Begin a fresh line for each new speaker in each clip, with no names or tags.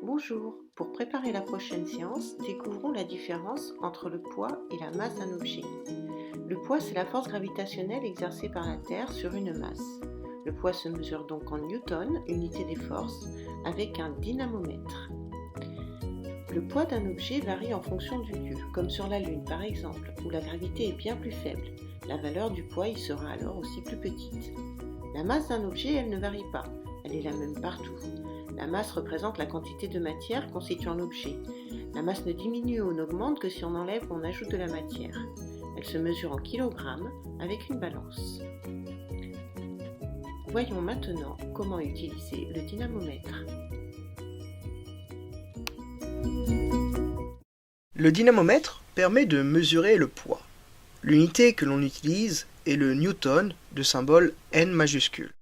Bonjour, pour préparer la prochaine séance, découvrons la différence entre le poids et la masse d'un objet. Le poids, c'est la force gravitationnelle exercée par la Terre sur une masse. Le poids se mesure donc en newtons, unité des forces, avec un dynamomètre. Le poids d'un objet varie en fonction du lieu, comme sur la Lune par exemple, où la gravité est bien plus faible. La valeur du poids y sera alors aussi plus petite. La masse d'un objet, elle ne varie pas, elle est la même partout. La masse représente la quantité de matière constituant l'objet. La masse ne diminue ou n'augmente que si on enlève ou on ajoute de la matière. Elle se mesure en kilogrammes avec une balance. Voyons maintenant comment utiliser le dynamomètre.
Le dynamomètre permet de mesurer le poids. L'unité que l'on utilise est le newton de symbole N majuscule.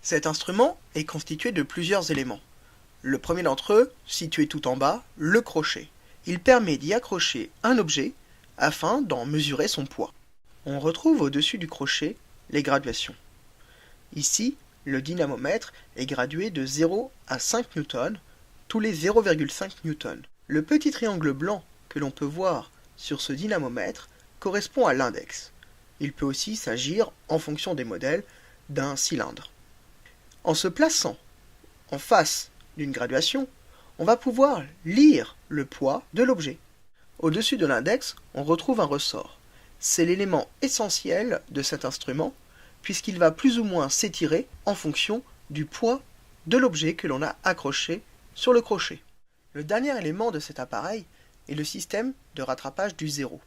Cet instrument est constitué de plusieurs éléments. Le premier d'entre eux, situé tout en bas, le crochet. Il permet d'y accrocher un objet afin d'en mesurer son poids. On retrouve au-dessus du crochet les graduations. Ici, le dynamomètre est gradué de 0 à 5 newtons, tous les 0,5 newtons. Le petit triangle blanc que l'on peut voir sur ce dynamomètre correspond à l'index. Il peut aussi s'agir, en fonction des modèles, d'un cylindre. En se plaçant en face d'une graduation, on va pouvoir lire le poids de l'objet. Au-dessus de l'index, on retrouve un ressort. C'est l'élément essentiel de cet instrument, puisqu'il va plus ou moins s'étirer en fonction du poids de l'objet que l'on a accroché sur le crochet. Le dernier élément de cet appareil est le système de rattrapage du zéro.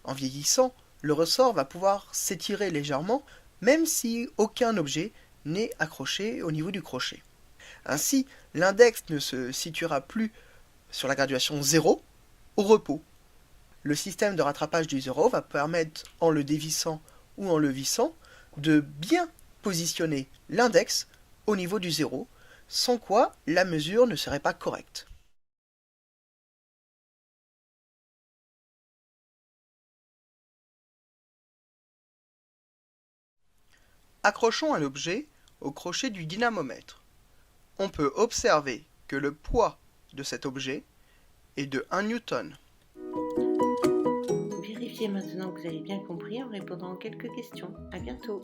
En vieillissant, le ressort va pouvoir s'étirer légèrement, même si aucun objet n'est accroché au niveau du crochet. Ainsi, l'index ne se situera plus sur la graduation 0 au repos. Le système de rattrapage du 0 va permettre, en le dévissant ou en le vissant, de bien positionner l'index au niveau du 0, sans quoi la mesure ne serait pas correcte. Accrochons un objet au crochet du dynamomètre. On peut observer que le poids de cet objet est de 1 newton.
Vérifiez maintenant que vous avez bien compris en répondant à quelques questions. À bientôt.